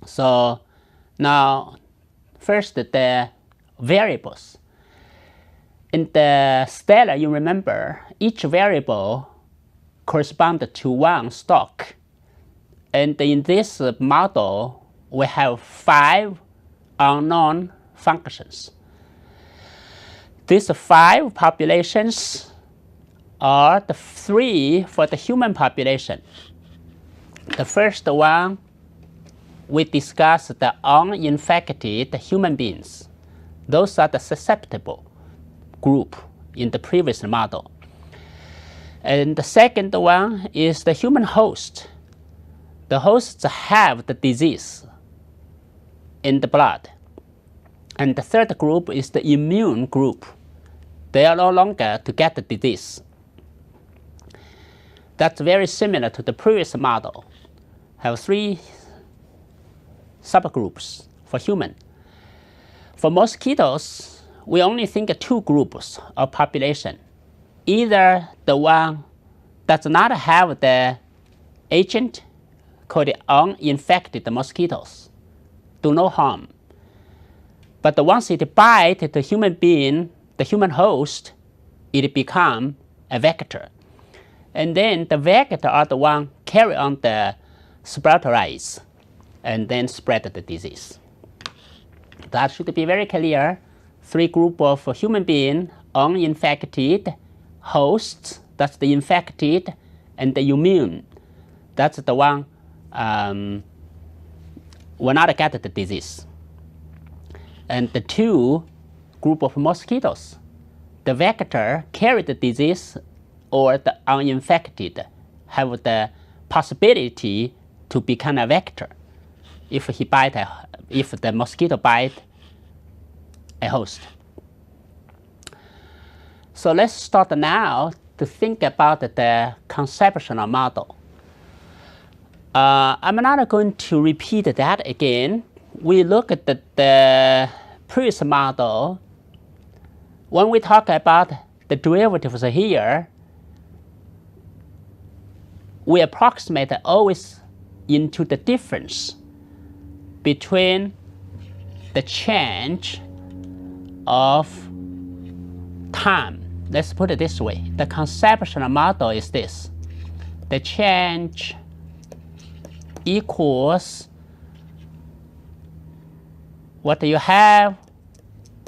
So now, first the variables. In the stellar, you remember, each variable corresponds to one stock. And in this model, we have 5 unknown functions. These 5 populations are the 3 for the human population. The first one, we discussed the uninfected human beings. Those are the susceptible group in the previous model. And the second one is the human host. The hosts have the disease in the blood. And the third group is the immune group. They are no longer to get the disease. That's very similar to the previous model. Have 3 subgroups for human. For mosquitoes, we only think of 2 groups of population. Either the one does not have the agent called the uninfected mosquitoes, do no harm. But once it bites the human being, the human host, it becomes a vector. And then the vector are the one carry on the spiritualize and then spread the disease. That should be very clear. 3 groups of human beings, uninfected, hosts, that's the infected, and the immune, that's the one will not get the disease. And the 2 groups of mosquitoes, the vector carry the disease or the uninfected have the possibility to become a vector if the mosquito bites a host. So let's start now to think about the conceptual model. I'm not going to repeat that again. We look at the previous model. When we talk about the derivatives here, we approximate always into the difference between the change of time. Let's put it this way. The conceptual model is this. The change equals what you have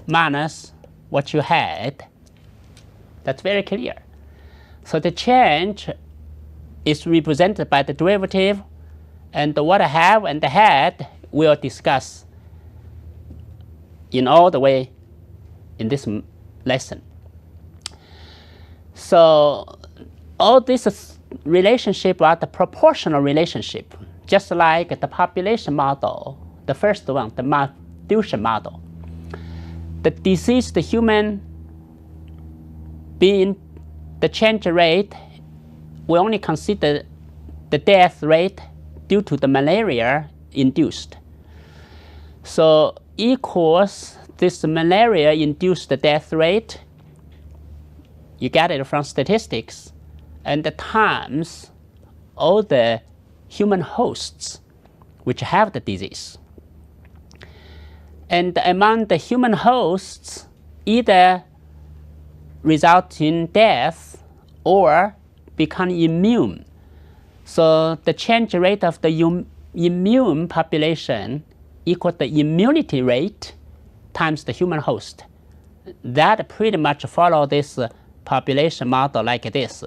minus what you had. That's very clear. So the change is represented by the derivative, and what I have and the had we'll discuss in all the way in this lesson. So all this relationship are the proportional relationship, just like the population model, the first one, the Malthusian model. The diseased human being, the change rate, we only consider the death rate due to the malaria induced. So equals this malaria induced death rate, you get it from statistics, and the times all the human hosts which have the disease. And among the human hosts, either result in death or become immune. So the change rate of the immune population equals the immunity rate times the human host. That pretty much follow this population model like this,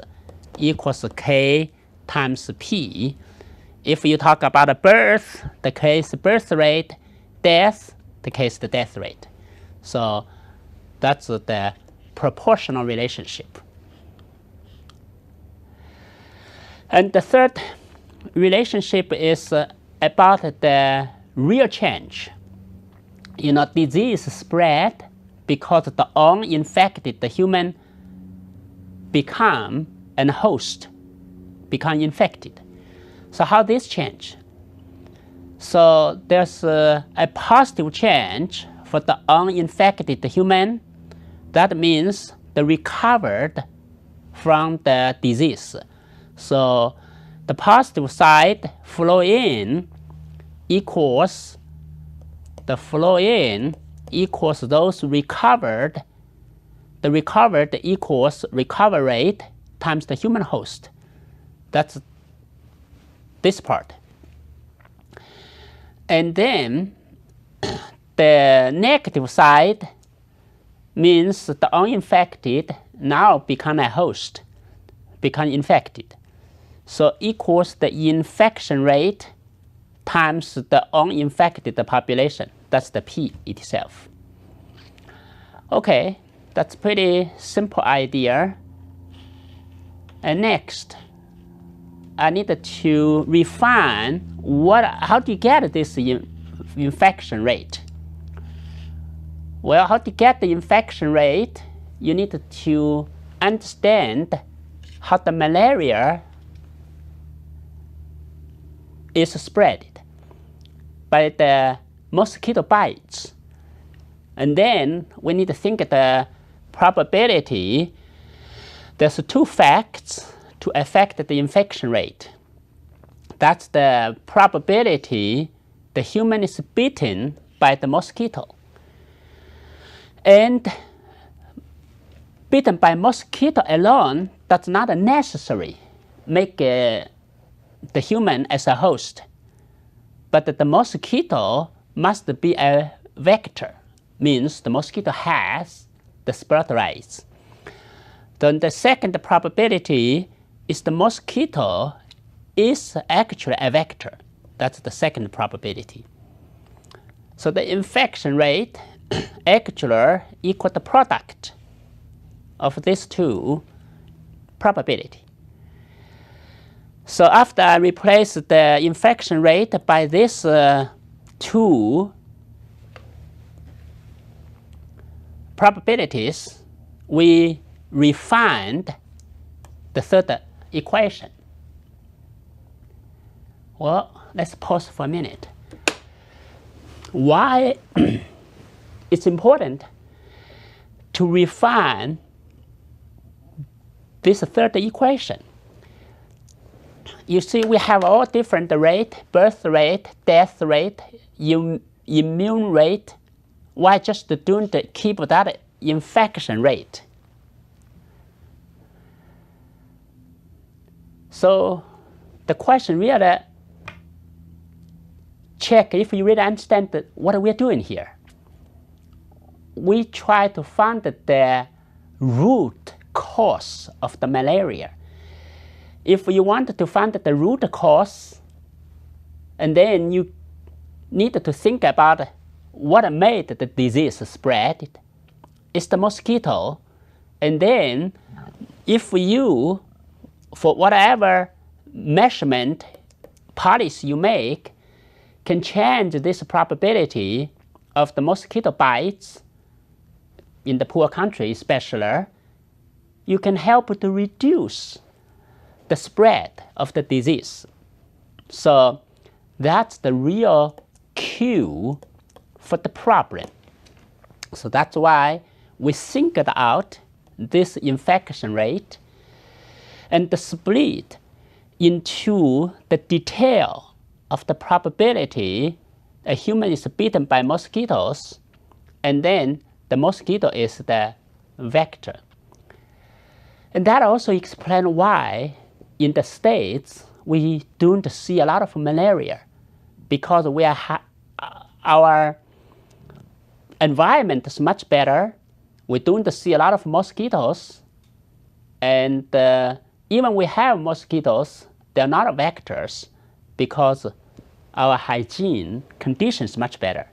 equals K times P. If you talk about a birth, the K is birth rate, death, the K is the death rate. So that's the proportional relationship. And the third relationship is about the real change. Disease spread because the uninfected, the human become and host become infected. So how this change? So there's a positive change for the uninfected human. That means the recovered from the disease. So the positive side flow in equals the flow in equals those recovered. The recovered equals recovery rate times the human host. That's this part. And then the negative side means the uninfected now become a host, become infected. So equals the infection rate times the uninfected population. That's the P itself. Okay, that's pretty simple idea. And next, I need to refine how do you get this infection rate? Well, how to get the infection rate, you need to understand how the malaria is spread by the mosquito bites. And then we need to think of the probability. There's two facts to affect the infection rate. That's the probability the human is bitten by the mosquito. And bitten by mosquito alone does not necessarily make the human as a host. But the mosquito must be a vector, means the mosquito has the spread rights. Then the second probability is the mosquito is actually a vector. That's the second probability. So the infection rate actually equal the product of these two probability. So after I replace the infection rate by these two probabilities, we refined the third equation. Well, let's pause for a minute. Why it's important to refine this third equation? You see, we have all different rate, birth rate, death rate, immune rate. Why just don't keep that infection rate? So the question really check if you really understand what we're doing here. We try to find the root cause of the malaria. If you want to find the root cause, and then you need to think about what made the disease spread. It's the mosquito. And then if you, for whatever measurement policy you make, can change this probability of the mosquito bites in the poor country especially, you can help to reduce the spread of the disease. So that's the real cue for the problem. So that's why we singled out this infection rate and the split into the detail of the probability a human is bitten by mosquitoes, and then the mosquito is the vector. And that also explains why in the States we don't see a lot of malaria, because our environment is much better. We don't see a lot of mosquitoes, and even we have mosquitoes, they're not vectors because our hygiene condition is much better.